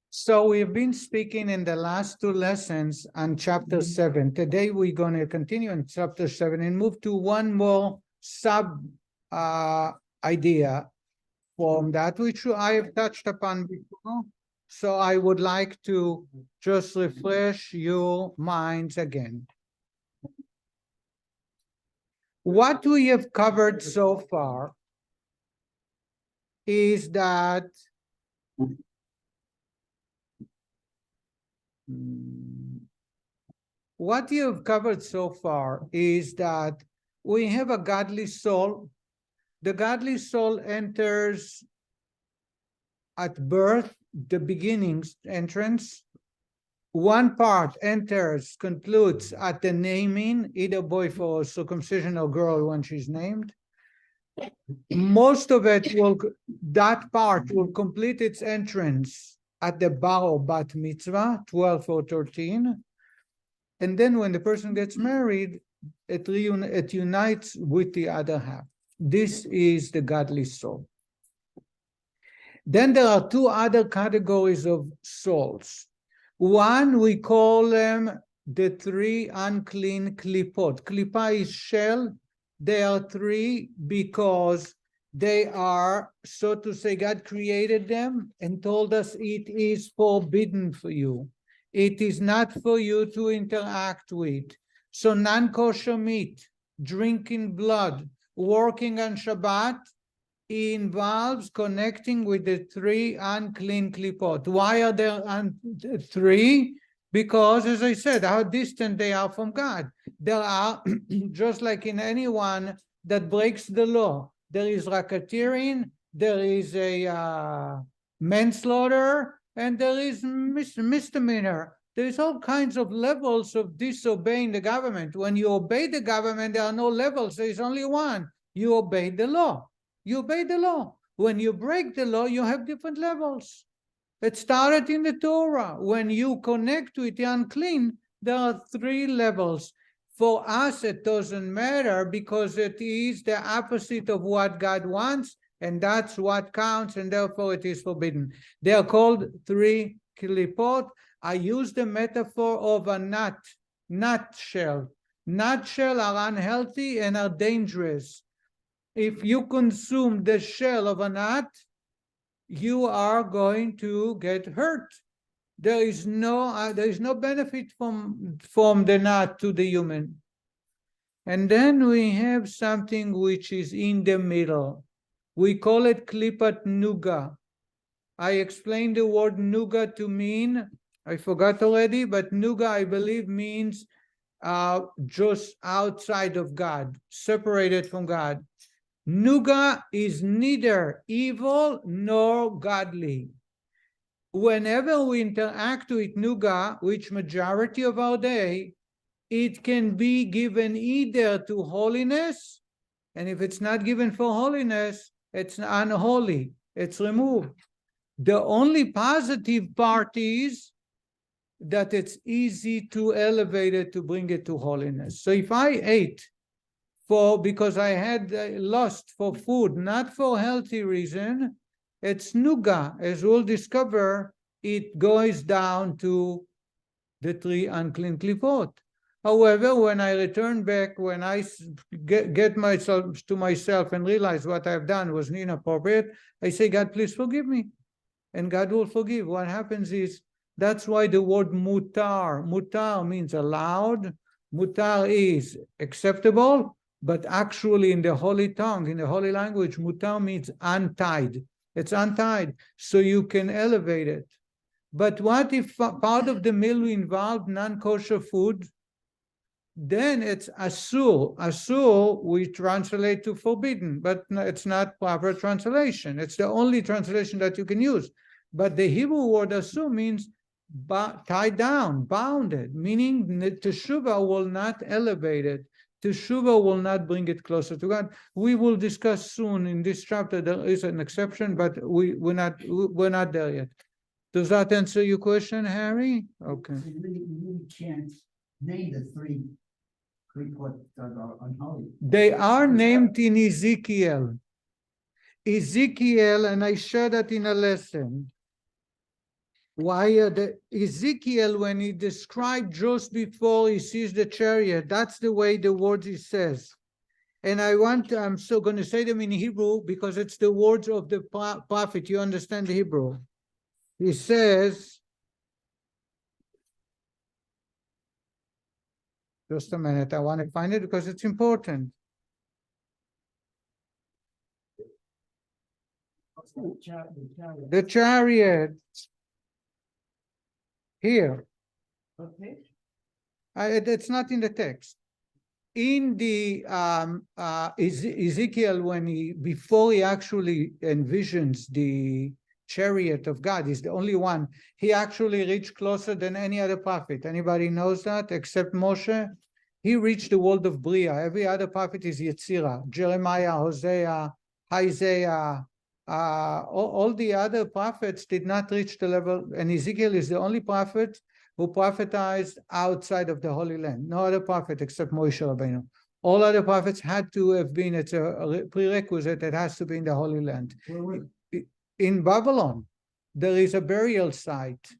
So we've been speaking in the last two lessons on chapter 7. Today we're going to continue in chapter 7 and move to one more sub idea from that which I have touched upon before. So I would like to just refresh your minds again. What we have covered so far is that what you have covered so far is that we have a godly soul. The godly soul enters at birth, the beginnings entrance. One part enters, concludes at the naming, either boy for circumcision or girl when she's named. Most of it that part will complete its entrance at the bar or bat mitzvah, 12 or 13. And then when the person gets married, it unites with the other half. This is the godly soul. Then there are two other categories of souls. One, we call them the three unclean klipot. Klipa is shell. They are three because they are, so to say, God created them and told us it is forbidden for you. It is not for you to interact with. So non-kosher meat, drinking blood, working on Shabbat involves connecting with the three unclean klipot. Why are there three? Because, as I said, how distant they are from God. There are, just like in anyone that breaks the law, there is racketeering, there is a manslaughter, and there is misdemeanor. There is all kinds of levels of disobeying the government. When you obey the government, there are no levels. There is only one. You obey the law. You obey the law. When you break the law, you have different levels. It started in the Torah. When you connect with the unclean, there are three levels. For us, it doesn't matter because it is the opposite of what God wants, and that's what counts, and therefore it is forbidden. They are called three klipot. I use the metaphor of a nut shell. Nut shell are unhealthy and are dangerous. If you consume the shell of a nut, you are going to get hurt. There is no benefit from the nut to the human. And then we have something which is in the middle. We call it klipat nuga. I explained the word nuga to mean, I forgot already, but nuga I believe means just outside of God, separated from God. Nuga is neither evil nor godly. Whenever we interact with nuga, which majority of our day, it can be given either to holiness, and if it's not given for holiness, it's unholy, it's removed. The only positive part is that it's easy to elevate it, to bring it to holiness. So if I ate because I had lust for food, not for healthy reason, it's nuga. As we'll discover, it goes down to the three unclean klipot. However, when I return back, when I get myself to myself and realize what I've done was inappropriate, I say, God, please forgive me. And God will forgive. What happens is, that's why the word mutar means allowed. Mutar is acceptable. But actually in the holy tongue, in the holy language, mutar means untied. It's untied, so you can elevate it. But what if part of the meal involved non-kosher food? Then it's asur. Asur we translate to forbidden, but it's not proper translation. It's the only translation that you can use. But the Hebrew word asur means tied down, bounded, meaning teshuvah will not elevate it. Teshuvah will not bring it closer to God. We will discuss soon in this chapter. There is an exception, but we're not there yet. Does that answer your question, Harry? Okay. You can't name the three klipot that are unholy. They are named in Ezekiel. Ezekiel, and I shared that in a lesson. Why Ezekiel, when he described just before he sees the chariot, that's the way the words he says. And I'm so going to say them in Hebrew because it's the words of the prophet. You understand the Hebrew? He says, just a minute, I want to find it because it's important. The chariot. Here. Okay. It's not in the text. In the Ezekiel, before he actually envisions the chariot of God, he's the only one, he actually reached closer than any other prophet. Anybody knows that except Moshe? He reached the world of Bria. Every other prophet is Yetzirah. Jeremiah, Hosea, Isaiah, all the other prophets did not reach the level, and Ezekiel is the only prophet who prophesied outside of the Holy Land. No other prophet except Moshe Rabbeinu. All other prophets had to have been, it's a prerequisite, it has to be in the Holy Land. In Babylon, there is a burial site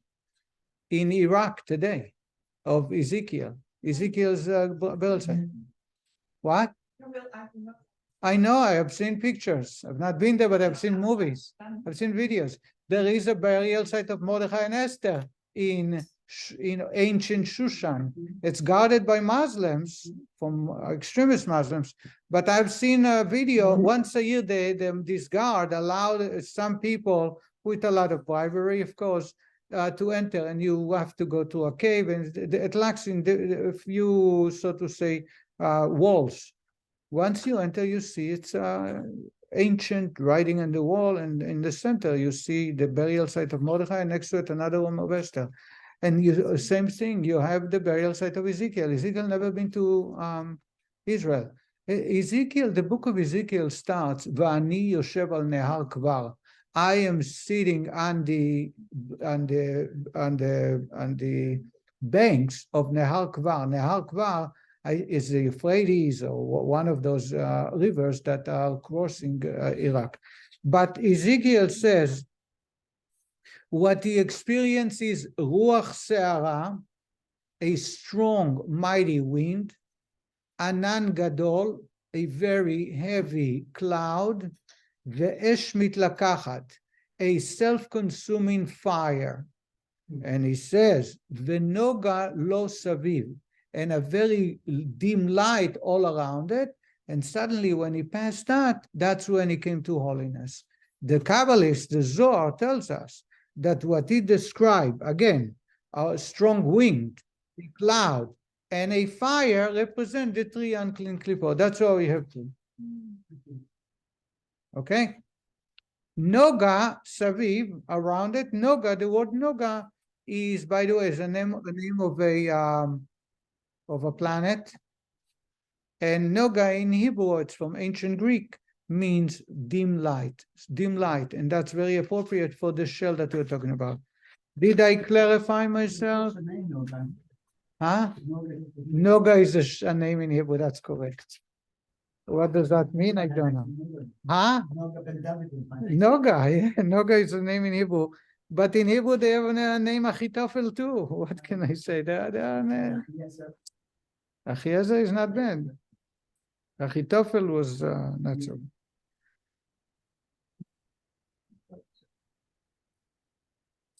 in Iraq today of Ezekiel. Ezekiel's burial site. What? I know, I have seen pictures. I've not been there, but I've seen movies. I've seen videos. There is a burial site of Mordechai and Esther in ancient Shushan. It's guarded by Muslims, from extremist Muslims, but I've seen a video once a year. This guard allowed some people, with a lot of bribery, of course, to enter, and you have to go to a cave, and it lacks in a few, so to say, walls. Once you enter, you see it's ancient writing on the wall, and in the center you see the burial site of Mordechai, and next to it another one of Esther. And same thing, you have the burial site of Ezekiel. Ezekiel never been to Israel. Ezekiel, the book of Ezekiel starts, V'ani yoshev al nehar kvar. I am sitting on the banks of Nehar Kvar. Nehar Kvar is the Euphrates, or one of those rivers that are crossing Iraq. But Ezekiel says, what he experiences, ruach se'ara, a strong, mighty wind, anan gadol, a very heavy cloud, ve'esh mitlakachat, a self-consuming fire. And he says, ve'noga lo saviv, and a very dim light all around it. And suddenly when he passed that, that's when he came to holiness. The Kabbalist, the Zohar, tells us that what he described, again, a strong wind, a cloud, and a fire represent the three unclean klipot. That's all we have to. Okay? Noga, Saviv, around it. Noga, the word Noga is, by the way, is the name of a planet. And Noga in Hebrew, it's from ancient Greek, means dim light, and that's very appropriate for the shell that we're talking about. Did I clarify myself? Huh? Noga is a name in Hebrew, that's correct. What does that mean? I don't know. Huh? Noga, yeah, Noga is a name in Hebrew. But in Hebrew, they have a name Achitophel too. What can I say? Achiezer is not bad. Achitophel was not so.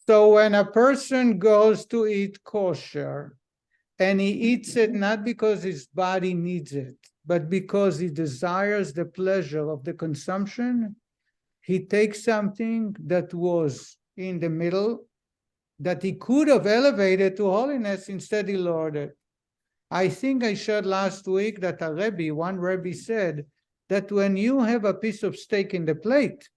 So when a person goes to eat kosher, and he eats it not because his body needs it, but because he desires the pleasure of the consumption, he takes something that was in the middle, that he could have elevated to holiness, instead he lowered it. I think I shared last week that one Rebbe said that when you have a piece of steak in the plate,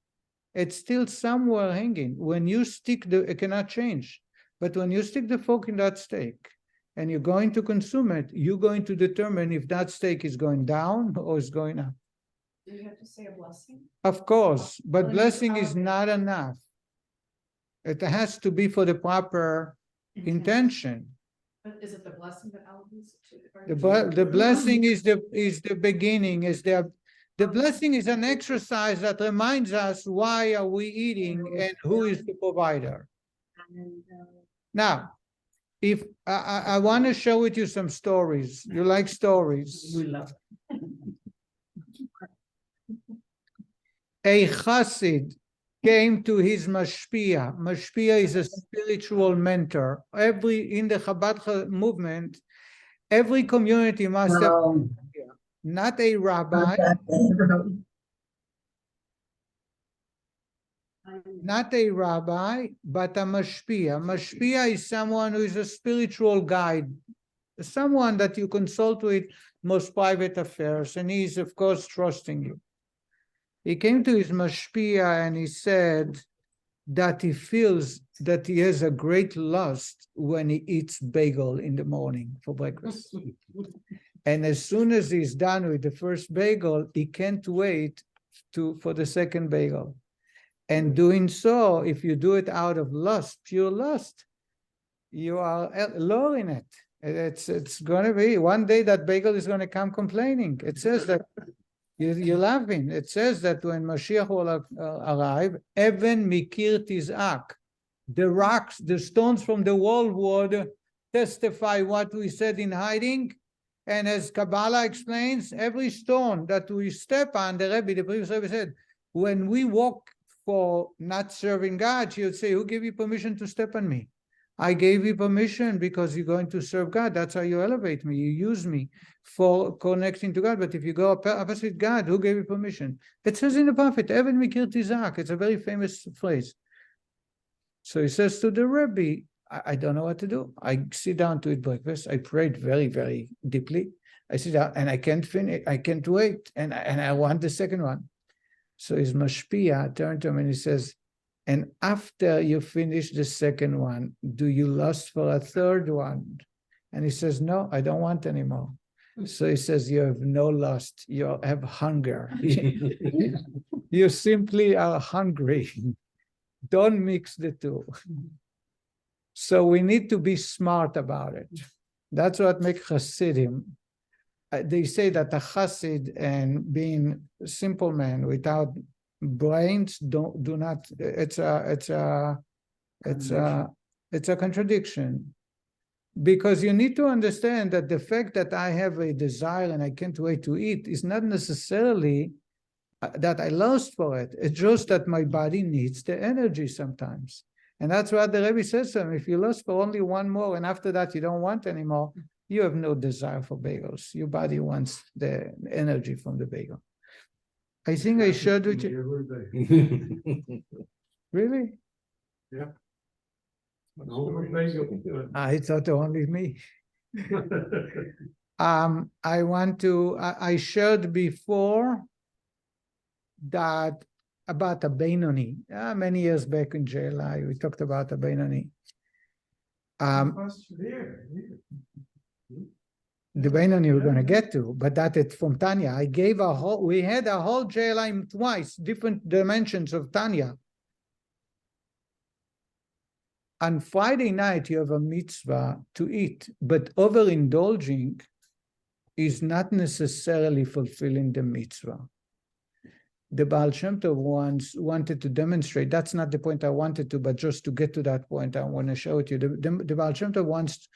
it's still somewhere hanging. When you stick it cannot change. But when you stick the fork in that steak and you're going to consume it, you're going to determine if that steak is going down or is going up. Do you have to say a blessing? Of course, but blessing is not enough. It has to be for the proper intention. But is it the blessing that elevates it to? The blessing is the beginning, is the The blessing is an exercise that reminds us why are we eating and who is the provider. Now, if I want to share with you some stories. You like stories? We love it. A Chassid came to his mashpia. Mashpia is a spiritual mentor. In the Chabad movement, every community must have not a rabbi, not a rabbi, but a mashpia. Mashpia is someone who is a spiritual guide, someone that you consult with most private affairs, and he is, of course, trusting you. He came to his mashpia and he said that he feels that he has a great lust when he eats bagel in the morning for breakfast. And as soon as he's done with the first bagel, he can't wait for the second bagel. And doing so, if you do it out of lust, pure lust, you are lowering it. It's going to be, one day that bagel is going to come complaining. It says that, you're laughing. It says that when Mashiach will arrive, Even mikir tizak, the rocks, the stones from the wall would testify what we said in hiding. And as Kabbalah explains, every stone that we step on, the previous Rebbe said, when we walk for not serving God, she would say, who gave you permission to step on me? I gave you permission because you're going to serve God. That's how you elevate me. You use me for connecting to God. But if you go opposite God, who gave you permission? It says in the prophet, Even mikir tizak. It's a very famous phrase. So he says to the Rebbe, I don't know what to do. I sit down to eat breakfast. I prayed very, very deeply. I sit down and I can't finish. I can't wait. And I want the second one. So his mashpia turned to him and he says, and after you finish the second one, do you lust for a third one? And he says, no, I don't want anymore. So he says, you have no lust, you have hunger. You simply are hungry. Don't mix the two. So we need to be smart about it. That's what makes Chassidim. They say that a Chassid and being a simple man without brains do not. It's a contradiction, because you need to understand that the fact that I have a desire and I can't wait to eat is not necessarily that I lust for it. It's just that my body needs the energy sometimes. And that's what the Rebbe says to him. If you lust for only one more and after that you don't want anymore, you have no desire for bagels. Your body wants the energy from the bagel. I think I shared with you. Really? Yeah. I thought only me. I shared before that about a Benoni. Many years back in JLI, we talked about a Benoni. The Benoni we're going to get to, but that it's from Tanya. We had a whole JLI twice, different dimensions of Tanya. On Friday night, you have a mitzvah to eat, but overindulging is not necessarily fulfilling the mitzvah. The Baal Shem Tov once wanted to demonstrate, that's not the point I wanted to, but just to get to that point, I want to show it to you. The Baal Shem Tov once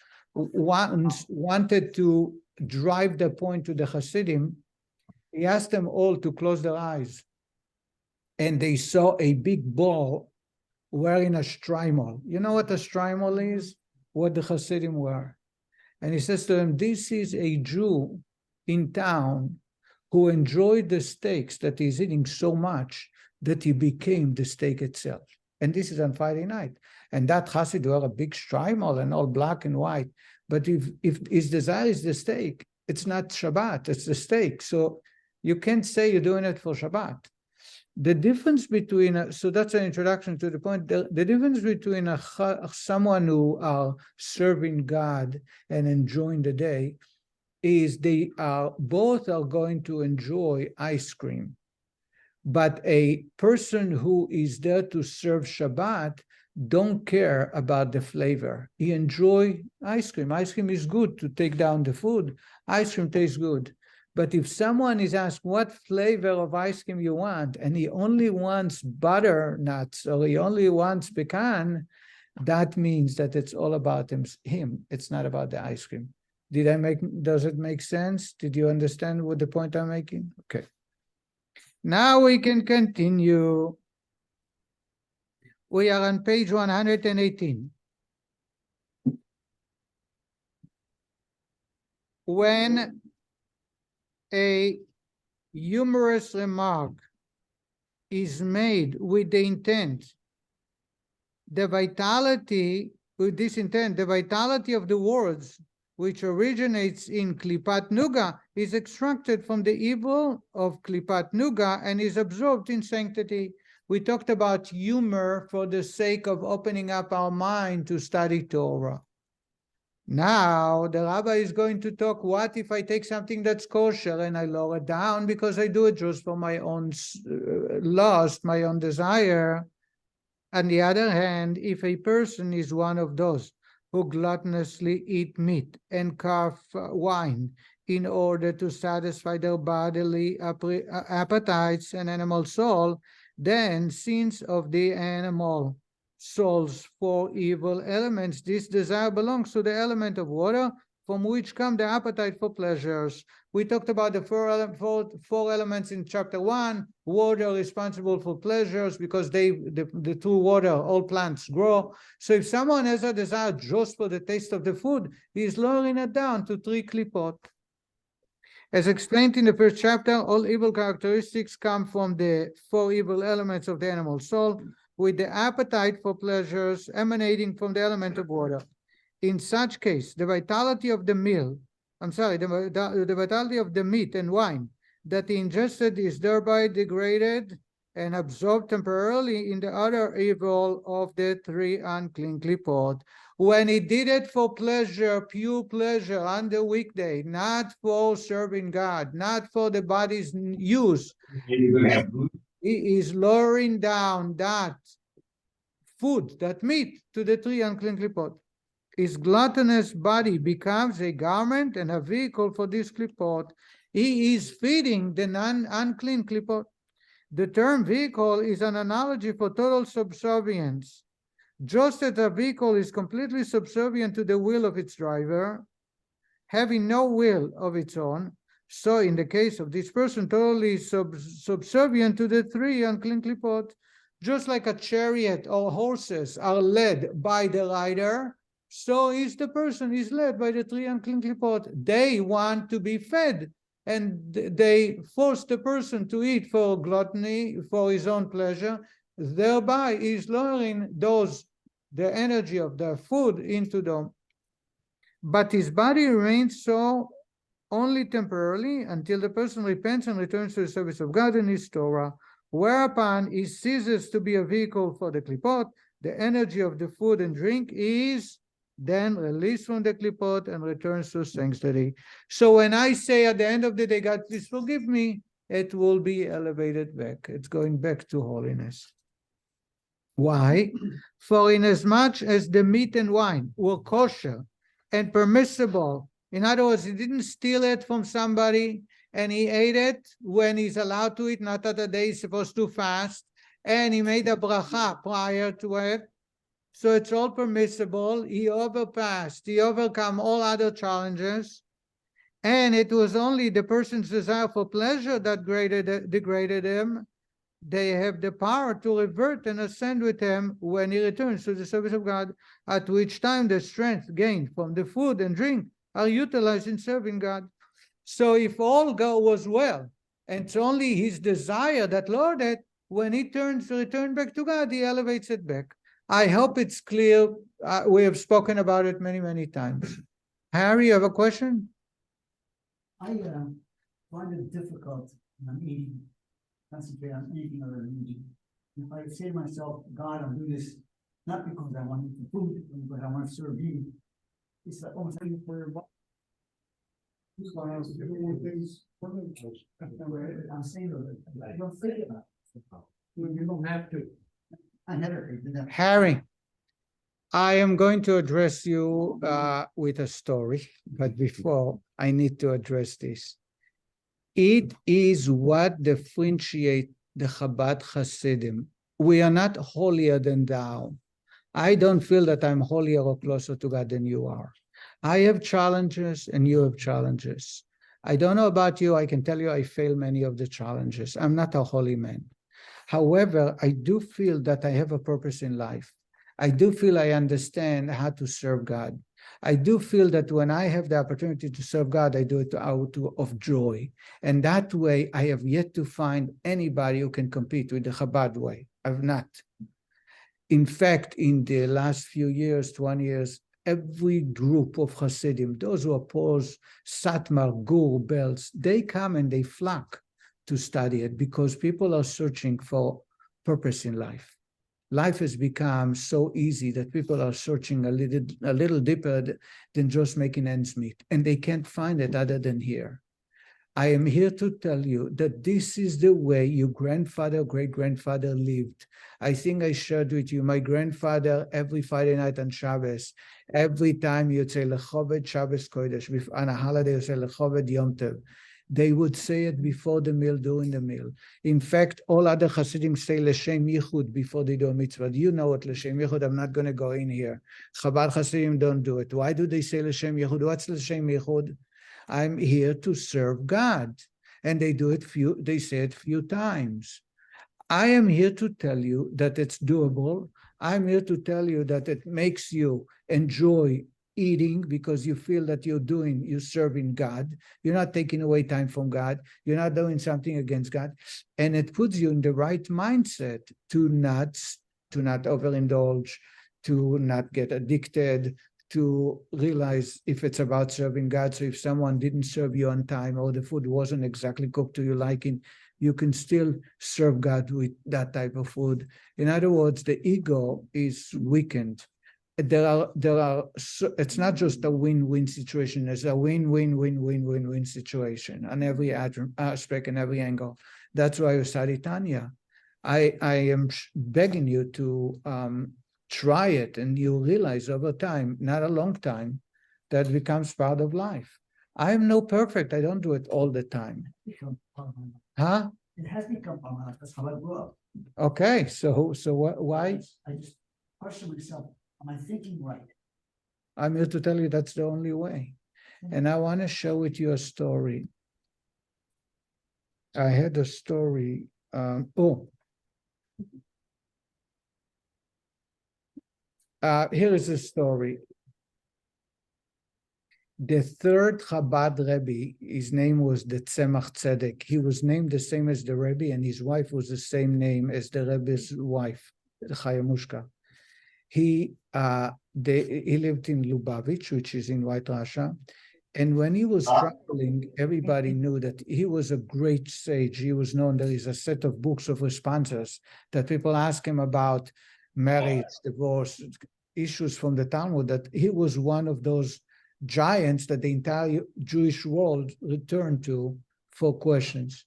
wanted to drive the point to the Chassidim. He asked them all to close their eyes, and they saw a big ball wearing a shtreimel. You know what a shtreimel is? What the Chassidim wear. And he says to them, this is a Jew in town who enjoyed the steaks that he's eating so much that he became the steak itself. And this is on Friday night. And that Chassid wore a big shtreimel and all black and white. But if his desire is the steak, it's not Shabbat, it's the steak. So you can't say you're doing it for Shabbat. The difference between, so that's an introduction to the point, the difference between someone who are serving God and enjoying the day is both are going to enjoy ice cream. But a person who is there to serve Shabbat don't care about the flavor. He enjoy ice cream. Ice cream is good to take down the food. Ice cream tastes good. But if someone is asked what flavor of ice cream you want, and he only wants butternuts or he only wants pecan, that means that it's all about him. It's not about the ice cream. Does it make sense? Did you understand what the point I'm making? Okay. Now we can continue. We are on page 118. When a humorous remark is made with the intent, with this intent, the vitality of the words which originates in Klipat Nuga is extracted from the evil of Klipat Nuga and is absorbed in sanctity. We talked about humor for the sake of opening up our mind to study Torah. Now, the rabbi is going to talk, what if I take something that's kosher and I lower it down because I do it just for my own lust, my own desire? On the other hand, if a person is one of those who gluttonously eat meat and quaff wine in order to satisfy their bodily appetites and animal soul, then since of the animal soul's 4 evil elements, this desire belongs to the element of water, from which come the appetite for pleasures. We talked about the four elements in chapter 1. Water responsible for pleasures because the through water all plants grow. So if someone has a desire just for the taste of the food, he is lowering it down to 3 klipot. As explained in the first chapter, all evil characteristics come from the 4 evil elements of the animal soul, with the appetite for pleasures emanating from the element of water. In such case, the vitality of the the vitality of the meat and wine that he ingested is thereby degraded and absorbed temporarily in the other evil of the 3 unclean klipot. When he did it for pleasure, pure pleasure on the weekday, not for serving God, not for the body's use, he is lowering down that food, that meat, to the 3 unclean klipot. His gluttonous body becomes a garment and a vehicle for this klipot. He is feeding the unclean klipot. The term vehicle is an analogy for total subservience. Just as a vehicle is completely subservient to the will of its driver, having no will of its own, so in the case of this person, totally subservient to the 3 unclean klipot. Just like a chariot or horses are led by the rider, so is the person is led by the 3 unclean klipot. They want to be fed, and they force the person to eat for gluttony, for his own pleasure. Thereby is lowering the energy of the food into them. But his body remains so only temporarily until the person repents and returns to the service of God and his Torah, whereupon he ceases to be a vehicle for the klipot. The energy of the food and drink is then released from the klipot and returns to sanctity. So when I say at the end of the day, God, please forgive me, it will be elevated back. It's going back to holiness. Why? For inasmuch as the meat and wine were kosher and permissible, in other words, he didn't steal it from somebody and he ate it when he's allowed to eat, not that the day he's supposed to fast, and he made a bracha prior to it, so it's all permissible. He overcome all other challenges, and it was only the person's desire for pleasure that degraded him. They have the power to revert and ascend with him when he returns to the service of God, at which time the strength gained from the food and drink are utilized in serving God. So if all was well, and it's only his desire that lowered it, when he return back to God, he elevates it back. I hope it's clear. We have spoken about it many, many times. Harry, you have a question? I find it difficult when I'm eating, concentrate on anything other than eating. If I say to myself, God, I'm doing this not because I want to eat the food, but I want to serve you, it's like almost like for your body. That's why I was doing things. I'm saying that I don't think about it. You don't have to. I never did that. Harry, I am going to address you with a story, but before I need to address this. It is what differentiates the Chabad Hasidim. We are not holier than thou. I don't feel that I'm holier or closer to God than you are. I have challenges and you have challenges. I don't know about you. I can tell you I fail many of the challenges. I'm not a holy man. However, I do feel that I have a purpose in life. I do feel I understand how to serve God. I do feel that when I have the opportunity to serve God, I do it out of joy. And that way, I have yet to find anybody who can compete with the Chabad way. I've not. In fact, in the last few years, 20 years, every group of Hasidim, those who oppose Satmar, Gur, Belz, they come and they flock to study it because people are searching for purpose in life. Life has become so easy that people are searching a little deeper than just making ends meet, and they can't find it other than here. I am here to tell you that this is the way your grandfather, great-grandfather lived. I think I shared with you, my grandfather, every Friday night on Shabbos, every time you'd say, Lechoved Shabbos Kodesh, on a holiday you say, Lechoved Yom Tov. They would say it before the meal, during the meal. In fact, all other Hasidim say L'Shem Yichud before they do a mitzvah. You know what L'Shem Yichud, I'm not going to go in here. Chabad Hasidim don't do it. Why do they say L'Shem Yichud? What's L'Shem Yichud? I'm here to serve God. And they do it they say it few times. I am here to tell you that it's doable. I'm here to tell you that it makes you enjoy eating because you feel that you're serving God. You're not taking away time from God. You're not doing something against God. And it puts you in the right mindset to not overindulge, to not get addicted, to realize if it's about serving God. So if someone didn't serve you on time or the food wasn't exactly cooked to your liking, you can still serve God with that type of food. In other words, the ego is weakened. It's not just a win-win situation. It's a win-win-win-win-win-win situation on every aspect and every angle. That's why you study Tanya. I am begging you to try it, and you realize over time, not a long time, that becomes part of life. I am no perfect. I don't do it all the time. Huh? It has become part of my life. That's how I grew up. Okay, so why? I just question myself. Am I thinking right? I'm here to tell you that's the only way. And I want to share with you a story. I had a story. Here is a story. The third Chabad Rebbe, his name was the Tzemach Tzedek. He was named the same as the Rebbe, and his wife was the same name as the Rebbe's wife, the Chayamushka. He lived in Lubavitch, which is in White Russia. And when he was traveling, everybody knew that he was a great sage. He was known. There is a set of books of responses that people ask him about marriage, divorce, issues from the Talmud, that he was one of those giants that the entire Jewish world returned to for questions.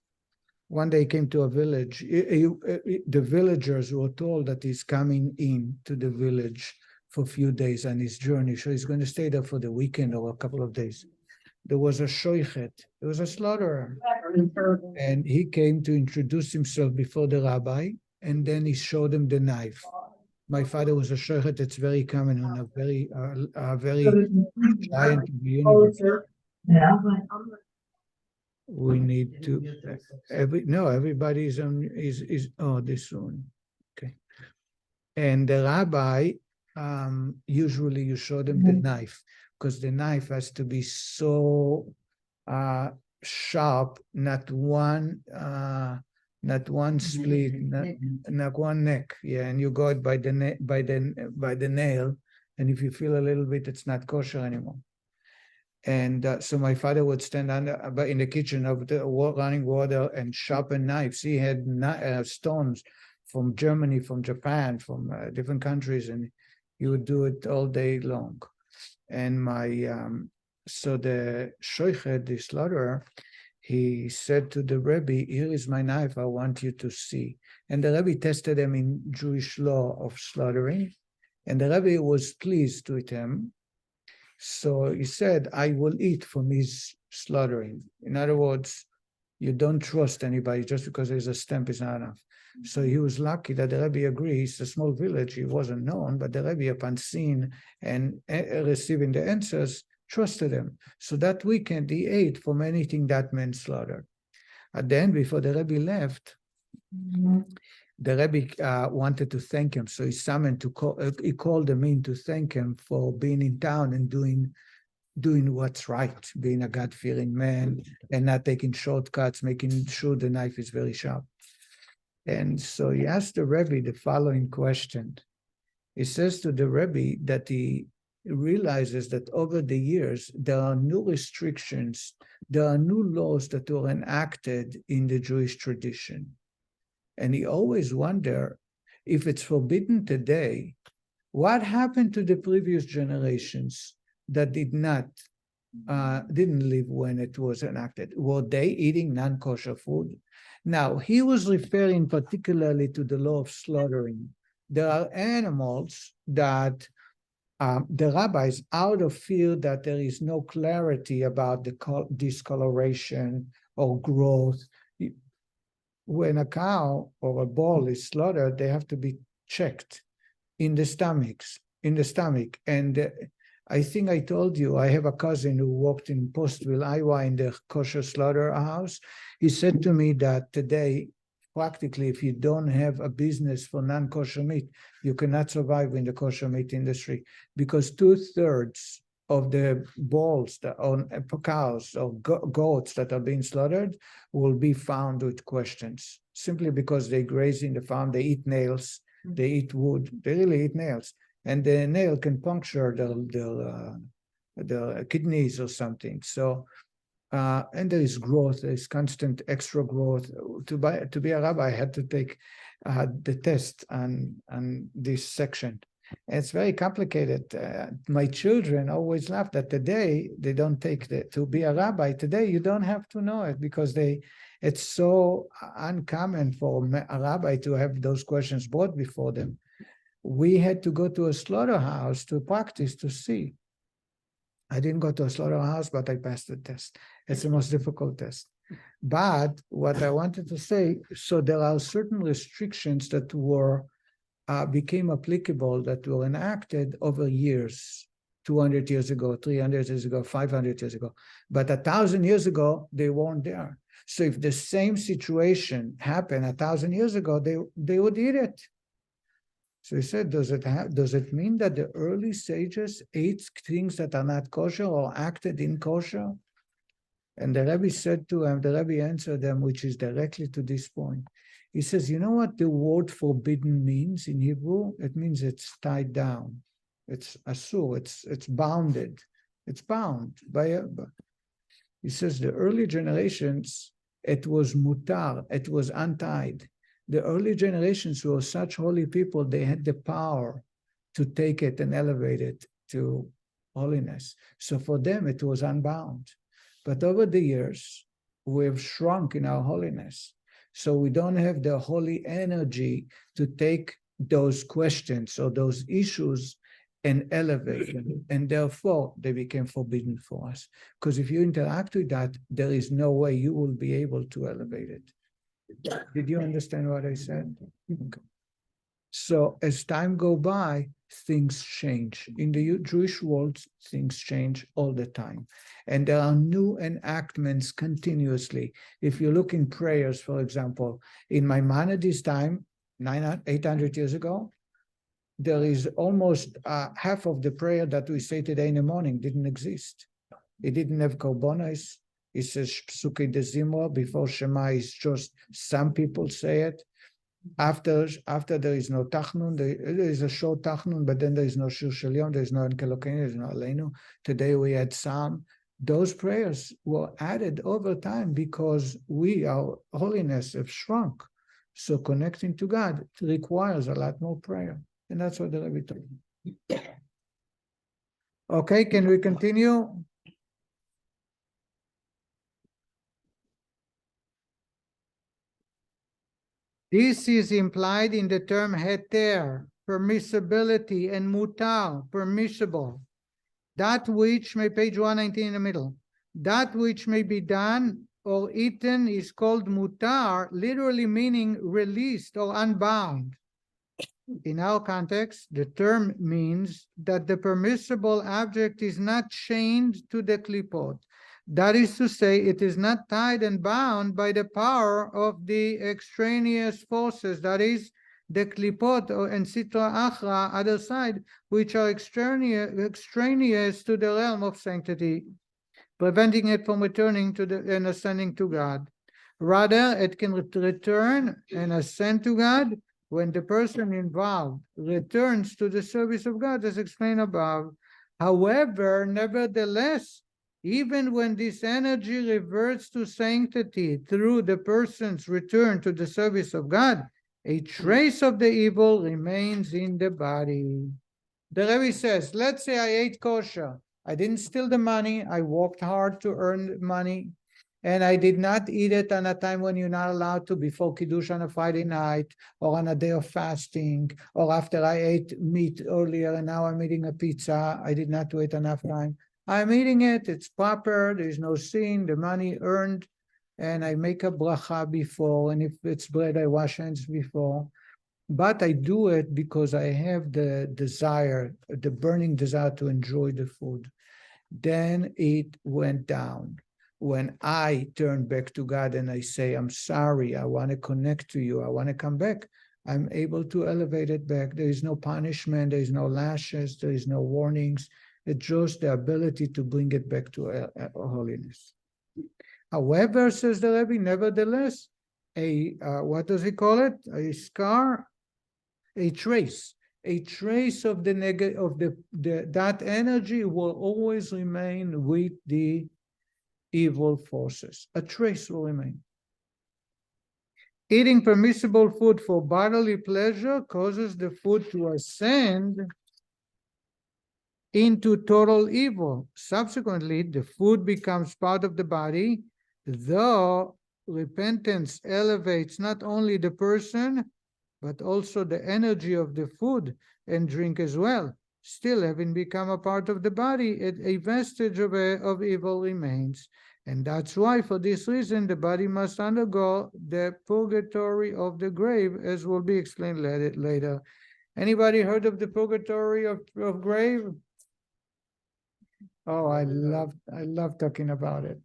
One day he came to a village. The villagers were told that he's coming in to the village for a few days on his journey. So he's going to stay there for the weekend or a couple of days. There was a shoichet. There was a slaughterer. And he came to introduce himself before the rabbi, and then he showed him the knife. My father was a shoichet. It's very common on a very giant universe. Yeah. We need to everybody is on this one. Okay. And the rabbi usually you show them the knife, because the knife has to be so sharp, not one split, not one neck. Yeah, and you go it by the nail, and if you feel a little bit, it's not kosher anymore. And so my father would stand in the kitchen of the running water and sharpen knives. He had stones from Germany, from Japan, from different countries, and he would do it all day long. And so the shoichet, the slaughterer, he said to the Rebbe, "Here is my knife, I want you to see." And the Rebbe tested him in Jewish law of slaughtering, and the Rebbe was pleased with him. So he said, "I will eat from his slaughtering." In other words, You don't trust anybody just because there's a stamp is not enough. So he was lucky that the Rebbe agreed. It's a small village. He wasn't known, but the Rebbe, upon seeing and receiving the answers, trusted him. So that weekend, he ate from anything that man slaughtered. At the end, before the Rebbe left, the Rebbe wanted to thank him. So he summoned he called him in to thank him for being in town and doing what's right, being a God-fearing man and not taking shortcuts, making sure the knife is very sharp. And so he asked the Rebbe the following question. He says to the Rebbe that he realizes that over the years, there are new restrictions, there are new laws that were enacted in the Jewish tradition. And he always wondered, if it's forbidden today, what happened to the previous generations that didn't live when it was enacted? Were they eating non-kosher food? Now, he was referring particularly to the law of slaughtering. There are animals that the rabbis, out of fear that there is no clarity about the discoloration or growth, when a cow or a bull is slaughtered, they have to be checked in the stomach. And I think I told you, I have a cousin who worked in Postville, Iowa, in the kosher slaughterhouse. He said to me that today, practically, if you don't have a business for non-kosher meat, you cannot survive in the kosher meat industry, because 2/3 of the bulls or cows or goats that are being slaughtered will be found with questions, simply because they graze in the farm, they eat nails, they eat wood, they really eat nails. And the nail can puncture the kidneys or something. So, and there is growth, there is constant extra growth. To be a rabbi, I had to take the test on this section. And it's very complicated. My children always laugh that today they don't take to be a rabbi. Today you don't have to know it, because it's so uncommon for a rabbi to have those questions brought before them. We had to go to a slaughterhouse to practice to see. I didn't go to a slaughterhouse, but I passed the test. It's the most difficult test. But what I wanted to say, so there are certain restrictions that became applicable, that were enacted over years, 200 years ago, 300 years ago, 500 years ago. But 1,000 years ago, they weren't there. So if the same situation happened 1,000 years ago, they would eat it. So he said, does it mean that the early sages ate things that are not kosher or acted in kosher? And the Rebbe said to him, the Rebbe answered them, which is directly to this point. He says, you know what the word forbidden means in Hebrew? It means it's tied down. It's asur, it's bounded. It's bound by he says the early generations, it was mutar, it was untied. The early generations were such holy people, they had the power to take it and elevate it to holiness. So for them, it was unbound. But over the years, we've shrunk in our holiness. So we don't have the holy energy to take those questions or those issues and elevate them. And therefore, they became forbidden for us. Because if you interact with that, there is no way you will be able to elevate it. Did you understand what I said? Okay. So as time goes by, things change. In the Jewish world, things change all the time. And there are new enactments continuously. If you look in prayers, for example, in Maimonides' time, 800 years ago, there is almost half of the prayer that we say today in the morning didn't exist. It didn't have korbanos. It says Psuki de Zimra. Before Shema is just some people say it. After there is no Tachnun, there is a short Tachnun, but then there is no Shir Shel Yom, there is no Enkelokenu, there is no Aleinu. Today we had Psalm. Those prayers were added over time because our holiness have shrunk. So connecting to God requires a lot more prayer. And that's what the Rebbe told me. Okay, can we continue? This is implied in the term heter, permissibility, and mutar, permissible. That which may, page 119 in the middle, that which may be done or eaten is called mutar, literally meaning released or unbound. In our context, the term means that the permissible object is not chained to the klipot. That is to say, it is not tied and bound by the power of the extraneous forces, that is, the klipot and sitra achra, other side, which are extraneous to the realm of sanctity, preventing it from returning to and ascending to God. Rather, it can return and ascend to God when the person involved returns to the service of God, as explained above. However, nevertheless, even when this energy reverts to sanctity through the person's return to the service of God, a trace of the evil remains in the body. The Rebbe says, let's say I ate kosher. I didn't steal the money. I worked hard to earn money. And I did not eat it on a time when you're not allowed to, before Kiddush on a Friday night, or on a day of fasting, or after I ate meat earlier and now I'm eating a pizza. I did not wait enough time. I'm eating it. It's proper. There's no sin. The money earned. And I make a bracha before. And if it's bread, I wash hands before. But I do it because I have the desire, the burning desire to enjoy the food. Then it went down. When I turn back to God and I say, I'm sorry, I want to connect to you, I want to come back, I'm able to elevate it back. There is no punishment, there is no lashes, there is no warnings. It's just the ability to bring it back to holiness. However, says the Rebbe, nevertheless, what does he call it? A scar, a trace of that energy will always remain with the evil forces. A trace will remain. Eating permissible food for bodily pleasure causes the food to ascend into total evil. Subsequently, the food becomes part of the body, though repentance elevates not only the person, but also the energy of the food and drink as well. Still, having become a part of the body, a vestige of evil remains. And that's why, for this reason, the body must undergo the purgatory of the grave, as will be explained later. Anybody heard of the purgatory of grave? Oh, I love talking about it.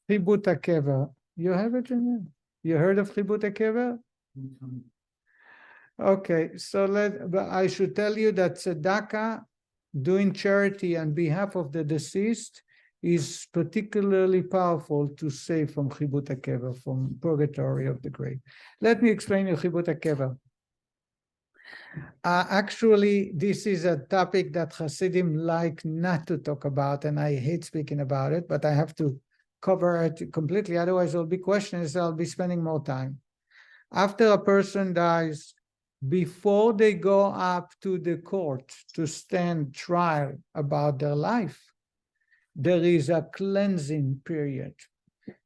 Chibut HaKever. You have it in there? You heard of Chibut HaKever? Okay, so I should tell you that tzedakah, doing charity on behalf of the deceased, is particularly powerful to save from Chibut HaKever, from purgatory of the grave. Let me explain you Chibut HaKever. Actually, this is a topic that Chassidim like not to talk about, and I hate speaking about it, but I have to cover it completely, otherwise there'll be questions, I'll be spending more time. After a person dies, before they go up to the court to stand trial about their life, there is a cleansing period.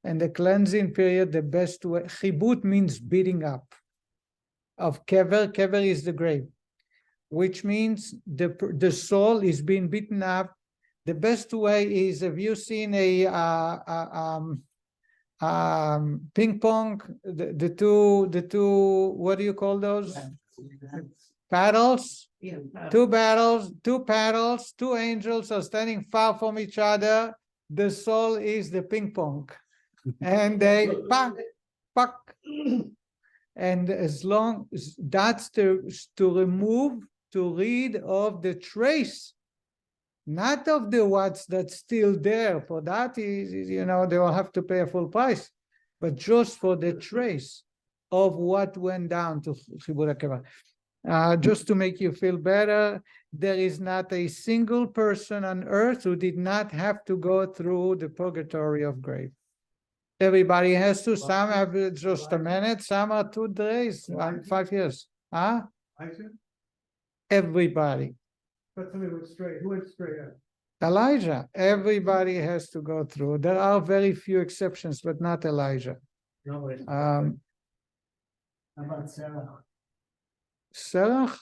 And the cleansing period, the best way, chibut means beating up. Of kever, kever is the grave, which means the soul is being beaten up. The best way is, have you seen a ping pong, the two, what do you call those? Paddles? Yeah. Two paddles, two angels are standing far from each other. The soul is the ping pong. And they puck. And as long as that's to rid of the trace, not of the what's that's still there. For that is, they will have to pay a full price, but just for the trace of what went down to Chibut HaKever. Just to make you feel better, there is not a single person on earth who did not have to go through the purgatory of grave. Everybody has to. Some have just a minute, some are 2 days, 5 years. Huh? Everybody. But somebody went straight. Who went straight up? Elijah. Everybody has to go through. There are very few exceptions, but not Elijah. How about Sarah? Sarah?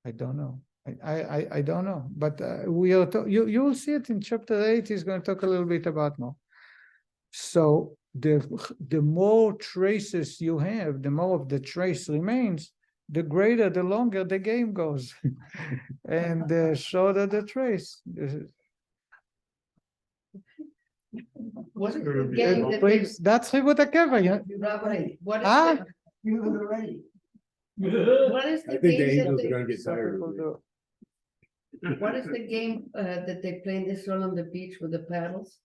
I don't know. I don't know. But we are you will see it in chapter 8. He's going to talk a little bit about more. So the more traces you have, the more of the trace remains, the greater, the longer the game goes, and the shorter the trace. What is the game that they, That's Chibut HaKeva. Yeah. Rabbi, what is Ah. the, You have it already. what is I the think the game angels are that gonna get tired of it. they, what is the game that they play in Israel on the beach with the paddles?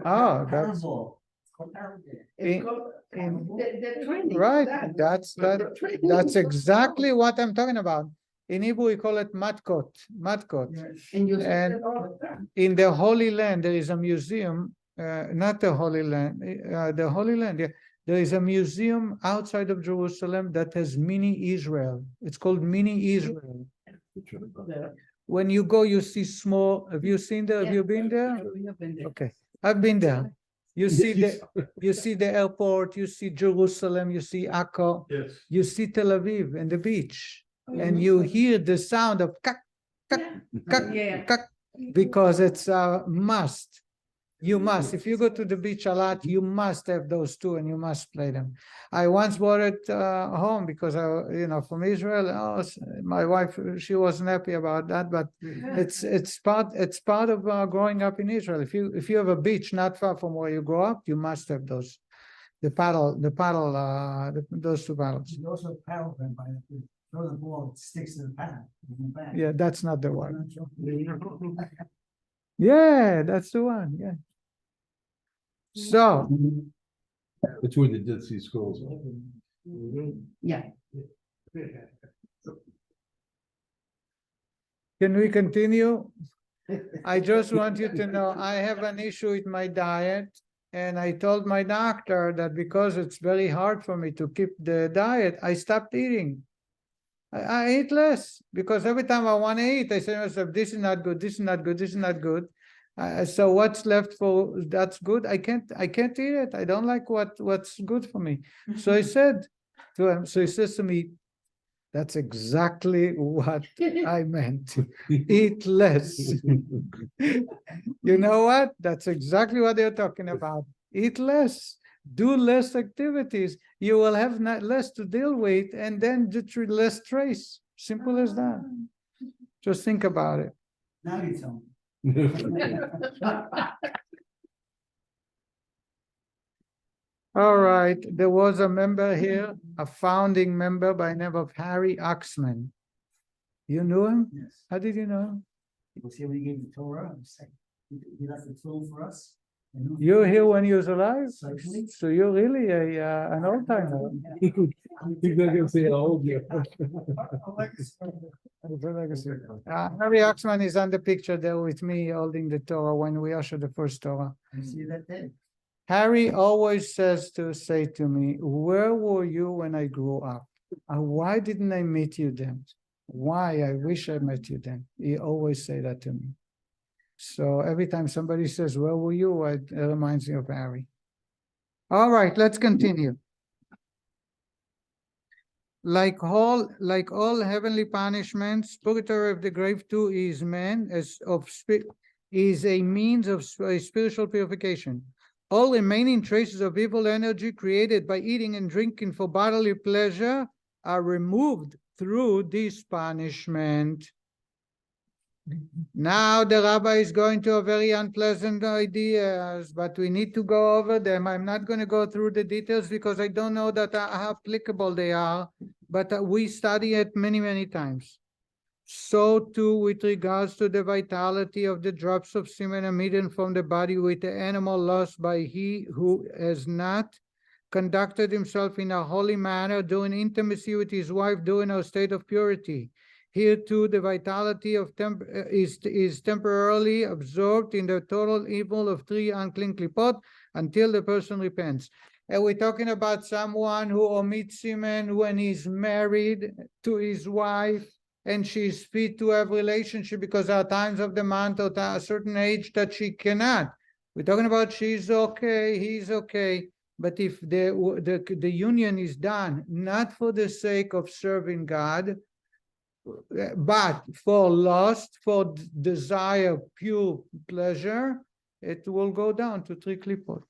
Ah, that's Parabol. It's called parabol. It's In- called, in- they're training. right. that. That's They're training. That's exactly what I'm talking about. In Hebrew, we call it matkot. Matkot. Yes. And you see And- that all the time. In the Holy Land, there is a museum, not the Holy Land, the Holy Land, yeah. There is a museum outside of Jerusalem that has mini Israel. It's called mini Israel. When you go, you see small, have you seen there? Have Yeah. you been there? We have been there. Okay, I've been there. You see you see the airport, you see Jerusalem, you see Akko, Yes. you see Tel Aviv and the beach, and you hear the sound of kak, kak, kak, Yeah. kak, because it's a must. You must. If you go to the beach a lot, you must have those two, and you must play them. I once brought it home because from Israel. My wife, she wasn't happy about that, but it's part of growing up in Israel. If you have a beach not far from where you grow up, you must have those. Those two paddles. You also have paddle gun by the throw the ball, it sticks to the pad. Yeah, that's not the one. Yeah, that's the one. Yeah. So. It's where the Dead Sea Scrolls are. Yeah. Can we continue? I just want you to know I have an issue with my diet, and I told my doctor that because it's very hard for me to keep the diet, I stopped eating. I eat less because every time I want to eat, I say to myself, this is not good, this is not good, this is not good. So what's left for that's good? I can't eat it. I don't like what's good for me. So I said to him, so he says to me, that's exactly what I meant. Eat less. You know what? That's exactly what they're talking about. Eat less. Do less activities. You will have less to deal with, and then less trace. Simple as that. Just think about it. Now you tell me. All right. There was a member here, a founding member by the name of Harry Oxman. You knew him? Yes. How did you know him? He was here when he gave the Torah. He left the tool for us. You were here when he was alive? Certainly. So you're really an old timer. He's not gonna say how old you are. Harry Oxman is on the picture there with me holding the Torah when we ushered the first Torah. I see that day. Harry always say to me, where were you when I grew up? Why didn't I meet you then? Why? I wish I met you then. He always say that to me. So every time somebody says, where were you? It reminds me of Harry. All right, let's continue. Like all heavenly punishments, purgatory of the grave too is a means of spiritual purification. All remaining traces of evil energy created by eating and drinking for bodily pleasure are removed through this punishment. Now the rabbi is going to a very unpleasant ideas, but we need to go over them. I'm not going to go through the details because I don't know that how applicable they are, but we study it many, many times. So too with regards to the vitality of the drops of semen emitted from the body with the animal lost by he who has not conducted himself in a holy manner during intimacy with his wife during her state of purity. Here too, the vitality of is temporarily absorbed in the total evil of 3 unclean klipot until the person repents. And we're talking about someone who omits semen when he's married to his wife and she's fit to have relationship because there are times of the month or a certain age that she cannot. We're talking about she's okay, he's okay. But if the union is done not for the sake of serving God, but for lust, for desire, pure pleasure, it will go down to 3 klipot.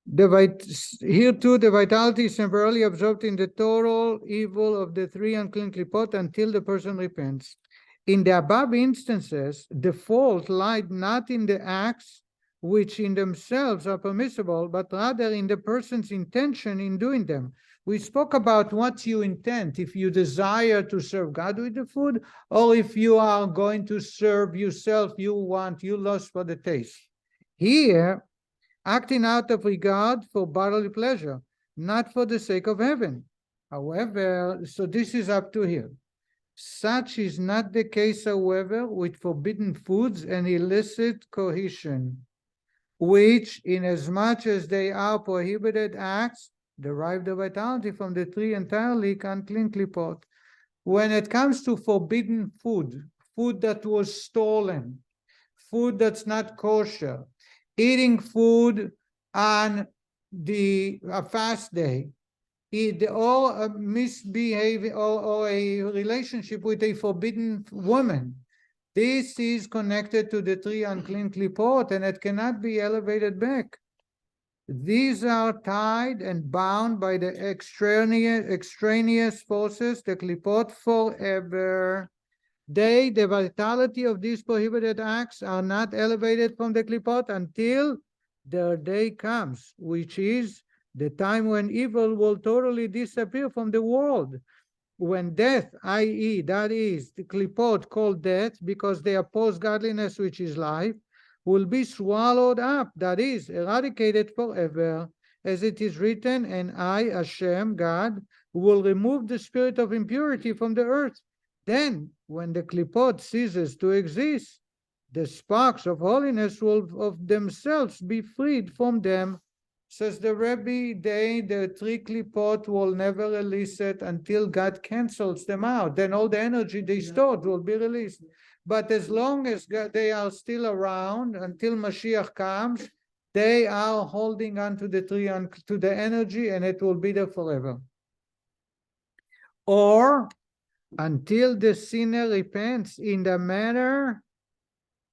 Here too, the vitality is temporarily absorbed in the total evil of the three unclean klipot until the person repents. In the above instances, the fault lied not in the acts which in themselves are permissible, but rather in the person's intention in doing them. We spoke about what you intend, if you desire to serve God with the food, or if you are going to serve yourself, you lust for the taste. Here, acting out of regard for bodily pleasure, not for the sake of heaven. However, so this is up to here. Such is not the case, however, with forbidden foods and illicit cohesion, which, inasmuch as they are prohibited acts, derive the vitality from the three entirely unclean klipot. When it comes to forbidden food, food that was stolen, food that's not kosher, eating food on a fast day, or a misbehavior or a relationship with a forbidden woman. This is connected to the three unclean klipot, and it cannot be elevated back. These are tied and bound by the extraneous forces, the klipot, forever. The vitality of these prohibited acts are not elevated from the klipot until their day comes, which is the time when evil will totally disappear from the world. When death, i.e., that is, the klipot called death, because they oppose godliness, which is life, will be swallowed up, that is, eradicated forever, as it is written, and I, Hashem, God, will remove the spirit of impurity from the earth. Then, when the klipot ceases to exist, the sparks of holiness will of themselves be freed from them. Says the Rebbe, the three klipot will never release it until God cancels them out. Then all the energy they stored will be released. But as long as they are still around, until Mashiach comes, they are holding on to the energy, and it will be there forever. Or until the sinner repents in the manner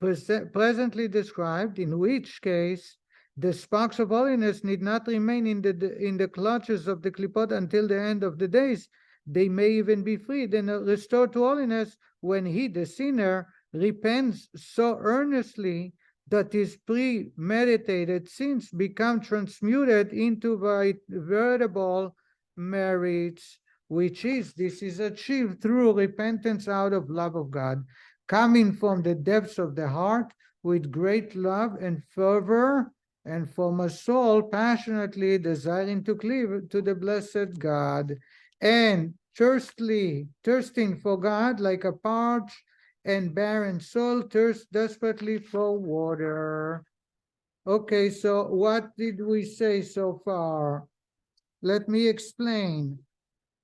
presently described, in which case the sparks of holiness need not remain in the clutches of the klipot until the end of the days. They may even be freed and restored to holiness when he, the sinner, repents so earnestly that his premeditated sins become transmuted into veritable merits, this is achieved through repentance out of love of God, coming from the depths of the heart with great love and fervor, and from a soul passionately desiring to cleave to the blessed God, and thirsting for God like a parched and barren soul thirsts desperately for water. Okay, so what did we say so far? Let me explain.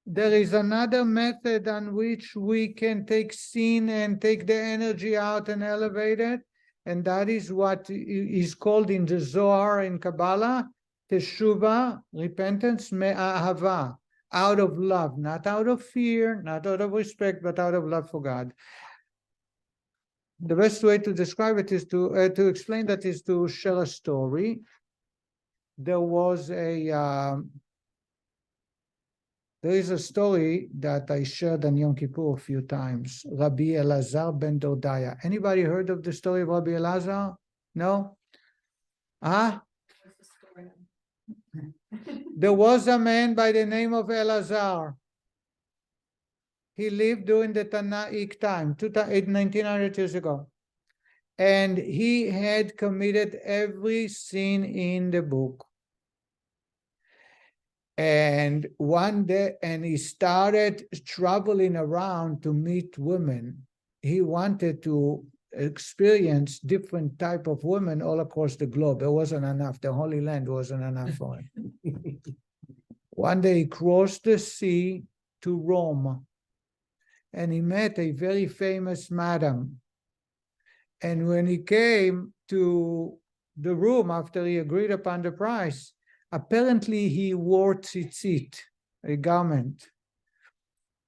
There is another method on which we can take sin and take the energy out and elevate it, and that is what is called in the Zohar in Kabbalah, Teshuvah, repentance, me'ahava, out of love, not out of fear, not out of respect, but out of love for God. The best way to describe it is to explain that is to share a story. There is a story that I shared on Yom Kippur a few times. Rabbi Elazar ben Dodaya. Anybody heard of the story of Rabbi Elazar? No? What's the story? There was a man by the name of Elazar. He lived during the Tanaic time, 1900 years ago. And he had committed every sin in the book. And one day, he started traveling around to meet women. He wanted to experience different type of women all across the globe. It wasn't enough. The Holy Land wasn't enough for him. One day he crossed the sea to Rome, and he met a very famous madam. And when he came to the room after he agreed upon the price, apparently he wore tzitzit, a garment.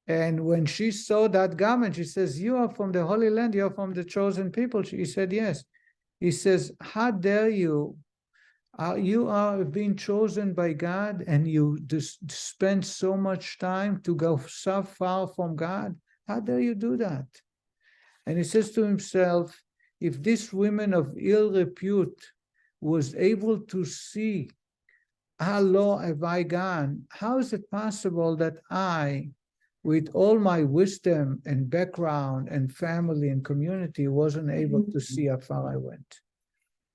And when she saw that garment, she says, "You are from the Holy Land, you are from the chosen people." He said, "Yes." He says, "How dare you You are being chosen by God, and you just spend so much time to go so far from God. How dare you do that? And he says to himself, if this woman of ill repute was able to see how low have I gone, how is it possible that I, with all my wisdom and background and family and community, wasn't able to see how far I went?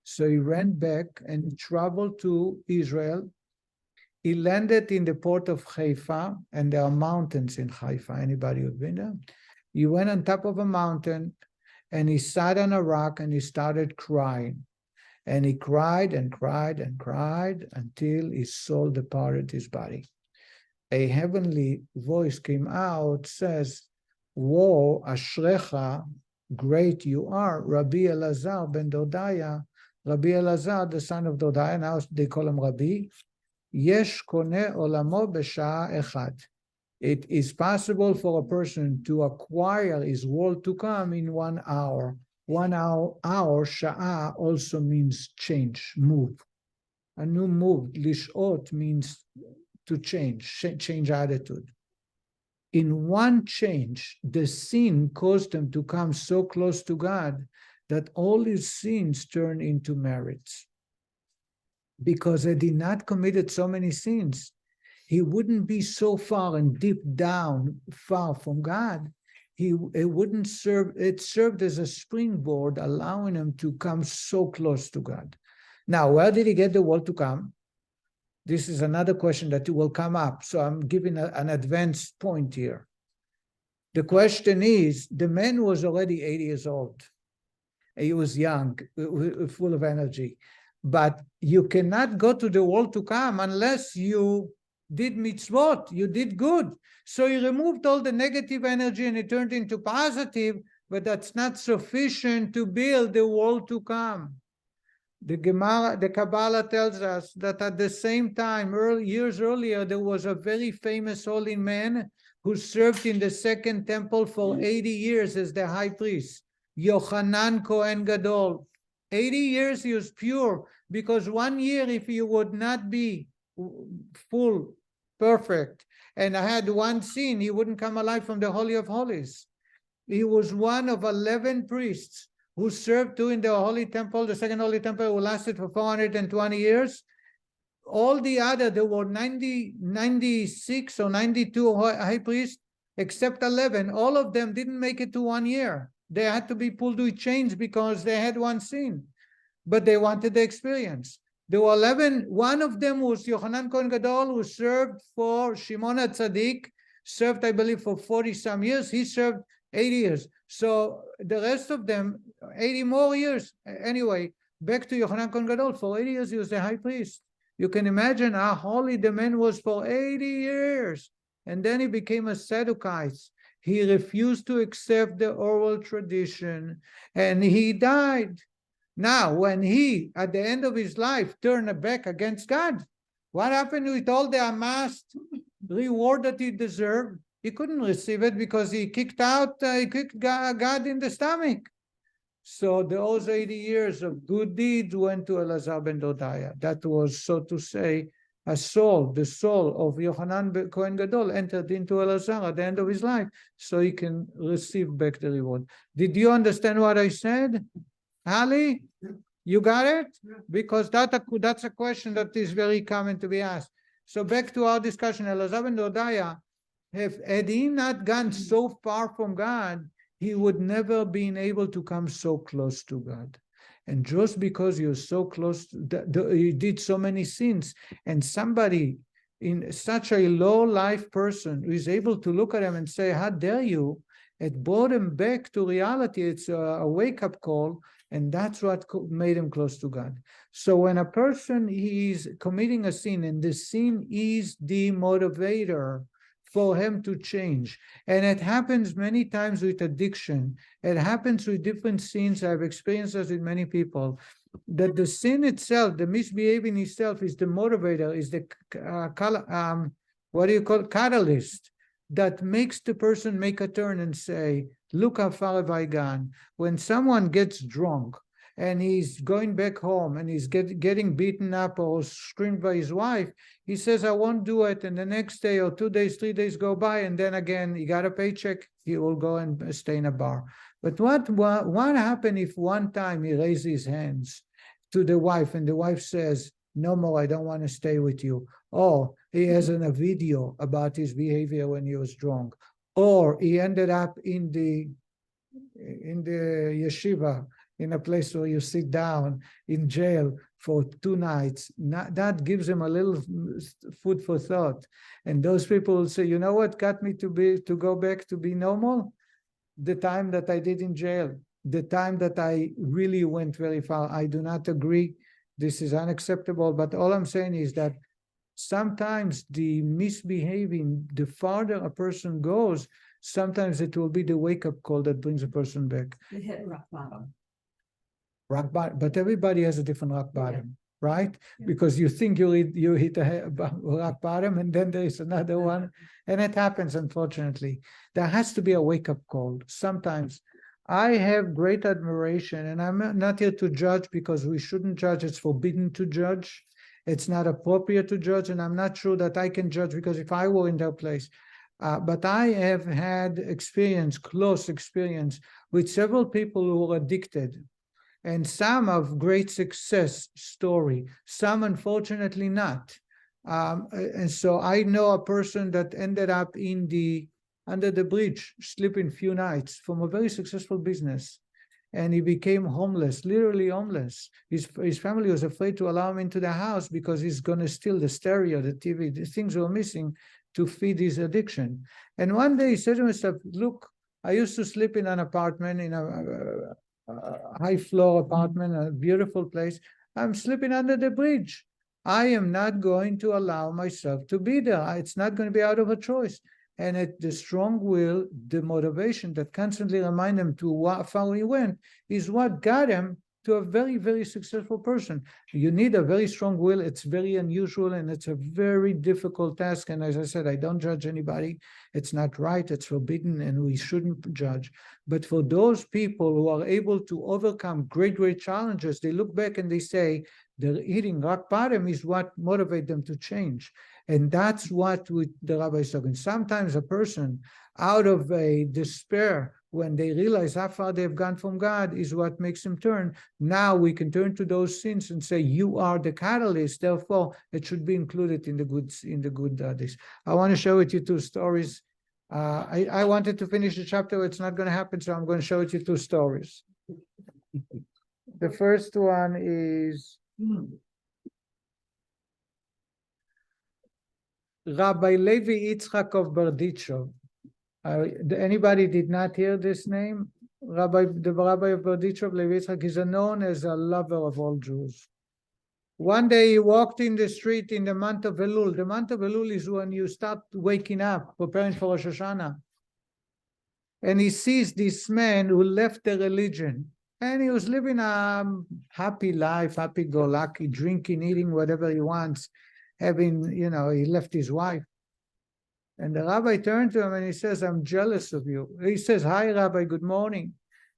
So he ran back and he traveled to Israel. He landed in the port of Haifa, and there are mountains in Haifa. Anybody who's been there? He went on top of a mountain and he sat on a rock and he started crying. And he cried and cried and cried until his soul departed his body. A heavenly voice came out, says, "Woe, Ashrecha, great you are, Rabbi Elazar ben Dodaya." Rabbi Elazar, the son of Dodaya, now they call him Rabbi. Yesh koneh olamo b'sha'a echad. It is possible for a person to acquire his world to come in 1 hour. 1 hour, sha'a also means change, move. A new move, lish'ot means to change attitude. In one change, the sin caused them to come so close to God that all his sins turn into merits. Because they did not committed so many sins, he wouldn't be so far and deep down, far from God. It wouldn't serve, it served as a springboard, allowing him to come so close to God. Now, where did he get the world to come? This is another question that will come up. So I'm giving an advanced point here. The question is, the man was already 80 years old. He was young, full of energy. But you cannot go to the world to come unless you did mitzvot, you did good. So he removed all the negative energy and it turned into positive, but that's not sufficient to build the world to come. The Gemara, the Kabbalah tells us that at the same time, years earlier, there was a very famous holy man who served in the second temple for 80 years as the high priest, Yochanan Kohen Gadol. 80 years he was pure, because 1 year if he would not be full, perfect, and had one sin, he wouldn't come alive from the Holy of Holies. He was one of 11 priests who served in the Holy Temple, the second Holy Temple, who lasted for 420 years. All the other, there were 96 or 92 high priests, except 11. All of them didn't make it to 1 year. They had to be pulled with chains because they had one sin, but they wanted the experience. There were 11. One of them was Yochanan Kohen Gadol, who served for Shimon HaTzadik, served, I believe, for 40-some years. He served 80 years. So the rest of them, 80 more years. Anyway, back to Yochanan Kohen Gadol, for 80 years he was the high priest. You can imagine how holy the man was for 80 years. And then he became a Sadducite. He refused to accept the oral tradition, and he died. Now, when he, at the end of his life, turned back against God, what happened with all the amassed reward that he deserved? He couldn't receive it because he kicked God in the stomach. So those 80 years of good deeds went to Elazar ben Dodaya. That was, so to say, the soul of Yochanan Kohen Gadol entered into Elazar at the end of his life, so he can receive back the reward. Did you understand what I said? Ali, you got it? Because that's a question that is very common to be asked. So back to our discussion, Elazar ben Dodaya, had he not gone so far from God, he would never been able to come so close to God. And just because you're so close, he did so many sins, and somebody in such a low-life person who is able to look at him and say, how dare you? It brought him back to reality. It's a wake-up call, and that's what made him close to God. So when a person is committing a sin, and the sin is the motivator for him to change, and it happens many times with addiction, it happens with different sins. I've experienced this with many people, that the sin itself, the misbehaving itself, is the motivator, is the catalyst that makes the person make a turn and say, look how far have I gone. When someone gets drunk and he's going back home and he's getting beaten up or screamed by his wife, he says, I won't do it. And the next day or 2 days, 3 days go by, and then again, he got a paycheck, he will go and stay in a bar. But what happened if one time he raised his hands to the wife and the wife says, no more, I don't want to stay with you. Or he has a video about his behavior when he was drunk. Or he ended up in the yeshiva, in a place where you sit down in jail for 2 nights. That gives him a little food for thought. And those people will say, you know what got me to go back to be normal? The time that I did in jail, the time that I really went very far. I do not agree. This is unacceptable. But all I'm saying is that sometimes the misbehaving, the farther a person goes, sometimes it will be the wake-up call that brings a person back. They hit rock bottom. Rock bottom, but everybody has a different rock bottom, right? Yeah. Because you think you hit a rock bottom, and then there is another one, and it happens, unfortunately. There has to be a wake-up call. Sometimes I have great admiration, and I'm not here to judge because we shouldn't judge. It's forbidden to judge. It's not appropriate to judge, and I'm not sure that I can judge because if I were in their place. But I have had close experience with several people who were addicted, and some of great success story, some unfortunately not. And so I know a person that ended up under the bridge, sleeping few nights from a very successful business. And he became homeless, literally homeless. His family was afraid to allow him into the house because he's going to steal the stereo, the TV, the things were missing to feed his addiction. And one day he said to himself, look, I used to sleep in an apartment, in a high floor apartment, a beautiful place. I'm sleeping under the bridge. I am not going to allow myself to be there. It's not going to be out of a choice. And the strong will, the motivation that constantly remind him to how far he went is what got him to a very, very successful person. You need a very strong will. It's very unusual and it's a very difficult task. And as I said, I don't judge anybody. It's not right. It's forbidden and we shouldn't judge. But for those people who are able to overcome great, great challenges, they look back and they say, the hitting rock bottom is what motivates them to change. And that's what the rabbi is talking. Sometimes a person out of a despair, when they realize how far they've gone from God, is what makes them turn. Now we can turn to those sins and say, you are the catalyst, therefore it should be included in the good this. I want to share with you 2 stories. I wanted to finish the chapter, it's not going to happen, so I'm going to show you 2 stories. The first one is Rabbi Levi Yitzchak of Berdichov. Anybody did not hear this name? The Rabbi of Berdichov, Levi Yitzchak, is known as a lover of all Jews. One day he walked in the street in the month of Elul. The month of Elul is when you start waking up, preparing for Rosh Hashanah. And he sees this man who left the religion. And he was living a happy life, happy-go-lucky, drinking, eating whatever he wants, having, he left his wife. And the rabbi turned to him and he says, I'm jealous of you. He says, hi, Rabbi, good morning.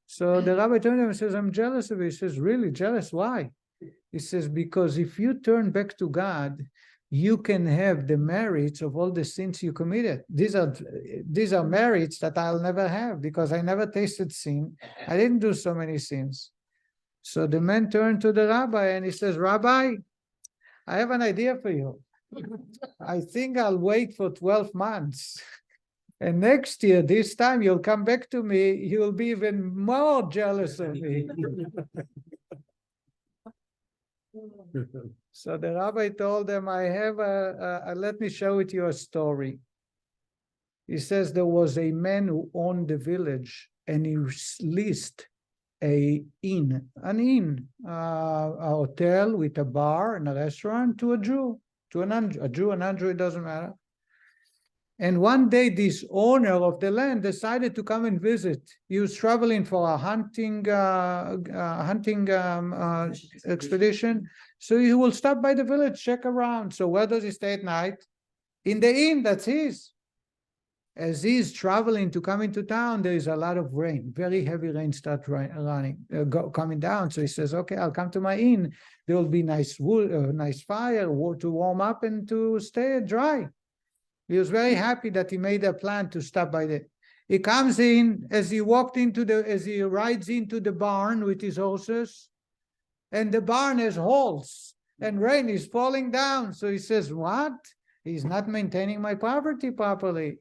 So the rabbi turned to him and says, I'm jealous of you. He says, really, jealous? Why? He says, because if you turn back to God, you can have the merits of all the sins you committed. These are merits that I'll never have because I never tasted sin. I didn't do so many sins. So the man turned to the rabbi and he says, Rabbi, I have an idea for you. I think I'll wait for 12 months. And next year, this time, you'll come back to me. You'll be even more jealous of me. So the rabbi told them, I have let me share with you a story. He says there was a man who owned the village and he leased an inn, a hotel with a bar and a restaurant to a Jew, a Jew, a non-Jew, it doesn't matter. And one day, this owner of the land decided to come and visit. He was traveling for a hunting expedition. So he will stop by the village, check around. So where does he stay at night? In the inn, that's his. as he's traveling to come into town, there is a lot of rain, very heavy rain start coming down. So he says, okay, I'll come to my inn. There will be nice wood, nice fire to warm up and to stay dry. He was very happy that he made a plan to stop by there. He comes in, as he rides into the barn with his horses, and the barn has holes and rain is falling down. So he says, what? He's not maintaining my property properly.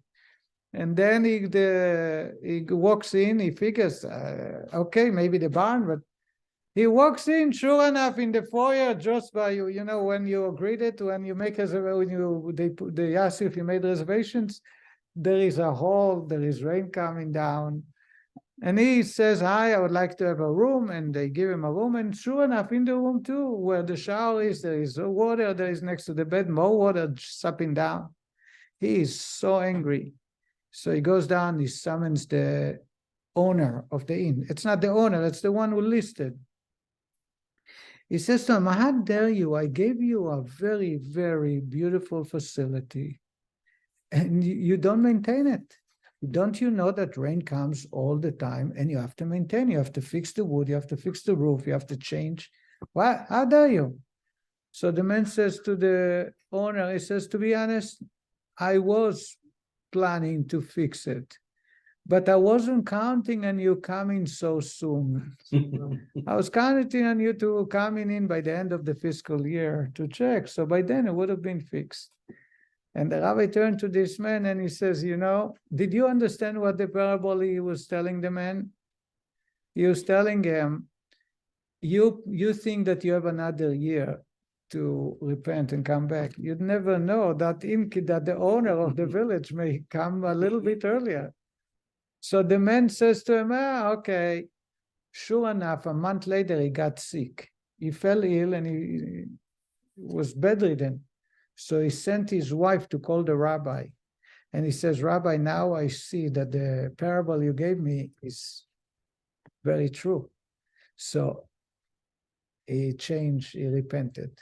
And then he walks in, he figures, okay, maybe the barn, but he walks in, sure enough, in the foyer, just by, you know, when you agreed it, when you make they ask you if you made reservations, there is a hole, there is rain coming down. And he says, hi, I would like to have a room. And they give him a room. And sure enough, in the room too, where the shower is, there is water, there is next to the bed, more water sucking down. He is so angry. So he goes down, he summons the owner of the inn. It's not the owner, it's the one who listed. He says to him, how dare you? I gave you a very, very beautiful facility and you don't maintain it. Don't you know that rain comes all the time and you have to maintain, you have to fix the wood, you have to fix the roof, you have to change. Well, how dare you? So the man says to the owner, he says, to be honest, I was planning to fix it, but I wasn't counting on you coming so soon. I was counting on you to coming in by the end of the fiscal year to check. So by then it would have been fixed. And the rabbi turned to this man and he says, you know, did you understand what the parable he was telling the man? He was telling him, you think that you have another year to repent and come back. You'd never know that the owner of the village may come a little bit earlier. So the man says to him, okay. Sure enough, a month later, he got sick. He fell ill and he was bedridden. So he sent his wife to call the rabbi. And he says, Rabbi, now I see that the parable you gave me is very true. So he changed, he repented.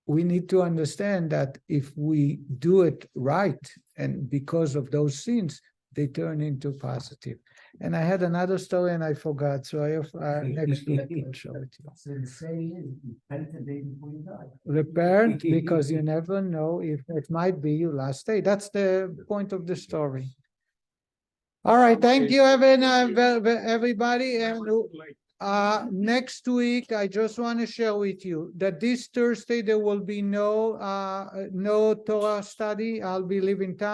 We need to understand that if we do it right, and because of those sins, they turn into positive. And I had another story and I forgot, so I have next week I'll show it to you. So the saying is, repent the day before you die. Repent, because you never know if it might be your last day. That's the point of the story. All right, thank you, everybody. And next week, I just want to share with you that this Thursday there will be no Torah study. I'll be leaving town.